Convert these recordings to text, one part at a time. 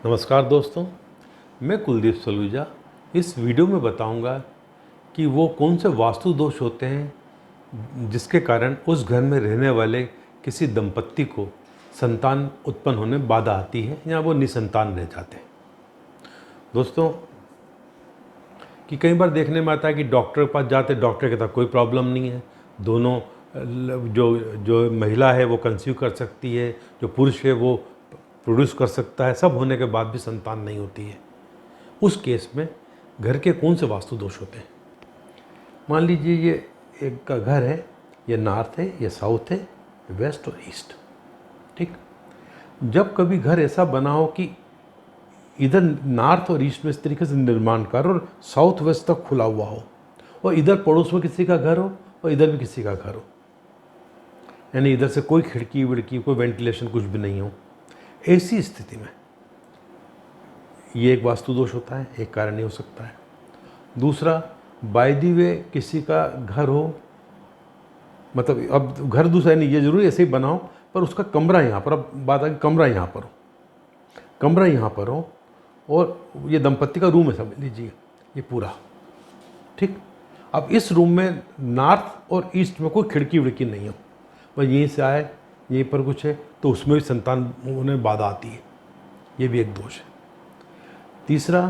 नमस्कार दोस्तों, मैं कुलदीप सलूजा इस वीडियो में बताऊंगा कि वो कौन से वास्तु दोष होते हैं जिसके कारण उस घर में रहने वाले किसी दंपत्ति को संतान उत्पन्न होने में बाधा आती है या वो निसंतान रह जाते हैं। दोस्तों, कि कई बार देखने में आता है कि डॉक्टर के पास जाते, डॉक्टर के साथ कोई प्रॉब्लम नहीं है, दोनों जो जो महिला है वो कंसीव कर सकती है, जो पुरुष है वो प्रोड्यूस कर सकता है, सब होने के बाद भी संतान नहीं होती है। उस केस में घर के कौन से वास्तु दोष होते हैं? मान लीजिए ये एक का घर है, ये नॉर्थ है, ये साउथ है, वेस्ट और ईस्ट। ठीक, जब कभी घर ऐसा बना हो कि इधर नॉर्थ और ईस्ट में इस तरीके से निर्माण कर और साउथ वेस्ट तक खुला हुआ हो, और इधर पड़ोस में किसी का घर हो और इधर भी किसी का घर हो, यानी इधर से कोई खिड़की विड़की, कोई वेंटिलेशन कुछ भी नहीं हो, ऐसी स्थिति में ये एक वास्तु दोष होता है, एक कारण ये हो सकता है। दूसरा, बाय द वे किसी का घर हो, मतलब अब घर दूसरा नहीं, ये जरूरी ऐसे ही बनाओ, पर उसका कमरा यहाँ पर, अब बात है कमरा यहाँ पर हो, कमरा यहाँ पर हो और ये दंपत्ति का रूम है समझ लीजिए, ये पूरा। ठीक, अब इस रूम में नॉर्थ और ईस्ट में कोई खिड़की विड़की नहीं हो, बस यहीं से आए, यहीं पर कुछ है, तो उसमें भी संतान होने में बाधा आती है, ये भी एक दोष है। तीसरा,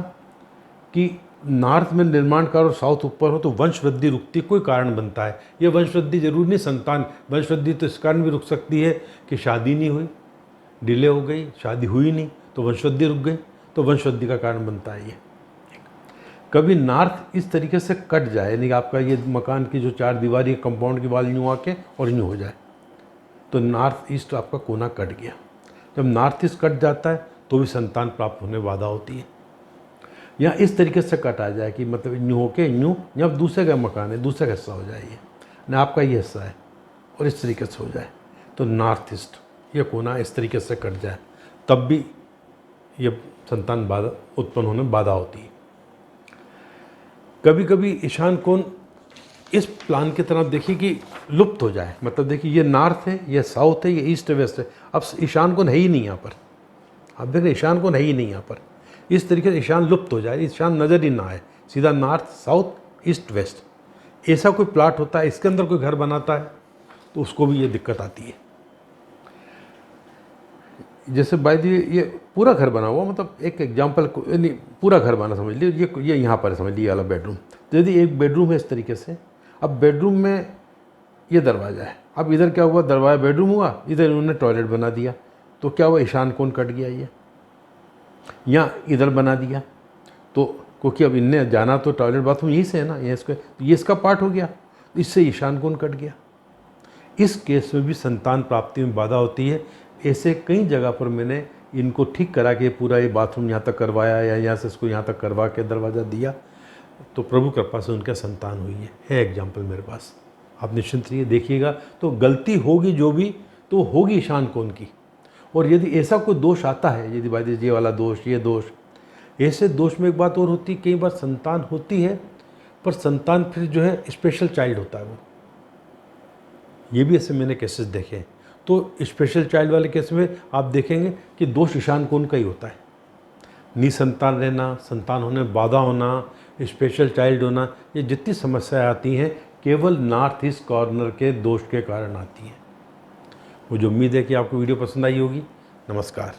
कि नॉर्थ में निर्माण कार्य और साउथ ऊपर हो तो वंश वृद्धि रुकती, कोई कारण बनता है। ये वंश वृद्धि जरूरी नहीं संतान, वंश वृद्धि तो इस कारण भी रुक सकती है कि शादी नहीं हुई, डिले हो गई, शादी हुई नहीं तो वंश वृद्धि रुक गई, तो वंश वृद्धि का कारण बनता है ये। कभी नॉर्थ इस तरीके से कट जाए, यानी आपका ये मकान की जो चार दीवारी कंपाउंड की वाल यूँ आके और यूँ हो जाए, तो नॉर्थ ईस्ट आपका कोना कट गया। जब नॉर्थ ईस्ट कट जाता है तो भी संतान प्राप्त होने में बाधा होती है। या इस तरीके से कट आ जाए कि मतलब यूँ होके यूँ, या दूसरे का मकान है, दूसरे का हिस्सा हो जाए, ये ना आपका ये हिस्सा है, और इस तरीके से हो जाए, तो नॉर्थ ईस्ट ये कोना इस तरीके से कट जाए, तब भी ये संतान बाधा उत्पन्न होने में बाधा होती है। कभी कभी ईशान कोण इस प्लान की तरफ देखिए कि लुप्त हो जाए, मतलब देखिए ये नॉर्थ है, ये साउथ है, ये ईस्ट वेस्ट है, अब ईशान कोण है ही नहीं यहाँ पर, आप देख रहे ईशान कोण है ही नहीं यहाँ पर, इस तरीके से ईशान लुप्त हो जाए, ईशान नज़र ही ना आए, सीधा नॉर्थ साउथ ईस्ट वेस्ट ऐसा कोई प्लाट होता है, इसके अंदर कोई घर बनाता है तो उसको भी ये दिक्कत आती है। जैसे बाय द वे ये पूरा घर बना हुआ, मतलब एक एग्जाम्पल, नहीं पूरा घर बना समझ लीजिए, ये यहाँ पर समझ लीजिए वाला बेडरूम, तो यदि एक बेडरूम है इस तरीके से, अब बेडरूम में ये दरवाज़ा है, अब इधर क्या हुआ, दरवाज़ा बेडरूम हुआ, इधर इन्होंने टॉयलेट बना दिया, तो क्या हुआ, ईशान कोण कट गया ये, या इधर बना दिया, तो क्योंकि अब इनने जाना तो टॉयलेट बाथरूम यहीं से है ना, ये इसको, तो ये इसका पार्ट हो गया, इससे ईशान कोण कट गया। इस केस में भी संतान प्राप्ति में बाधा होती है। ऐसे कई जगह पर मैंने इनको ठीक करा के पूरा ये बाथरूम यहाँ तक करवाया, या यहाँ से इसको यहाँ तक करवा के दरवाज़ा दिया, तो प्रभु कृपा से उनका संतान हुई है एग्जाम्पल मेरे पास। आप निश्चिंत रहिए, देखिएगा, तो गलती होगी जो भी तो होगी ईशान कोण की। और यदि ऐसा कोई दोष आता है, यदि भाई ये वाला दोष, ये दोष, ऐसे दोष में एक बात और होती है, कई बार संतान होती है पर संतान फिर जो है स्पेशल चाइल्ड होता है वो, ये भी ऐसे मैंने केसेस देखे हैं। तो स्पेशल चाइल्ड वाले केस में आप देखेंगे कि दोष ईशान कोण का ही होता है, निसंतान रहना, संतान होने में बाधा होना, स्पेशल चाइल्ड होना, ये जितनी समस्याएं आती हैं केवल नॉर्थ ईस्ट कॉर्नर के दोष के कारण आती हैं। मुझे उम्मीद है कि आपको वीडियो पसंद आई होगी। नमस्कार।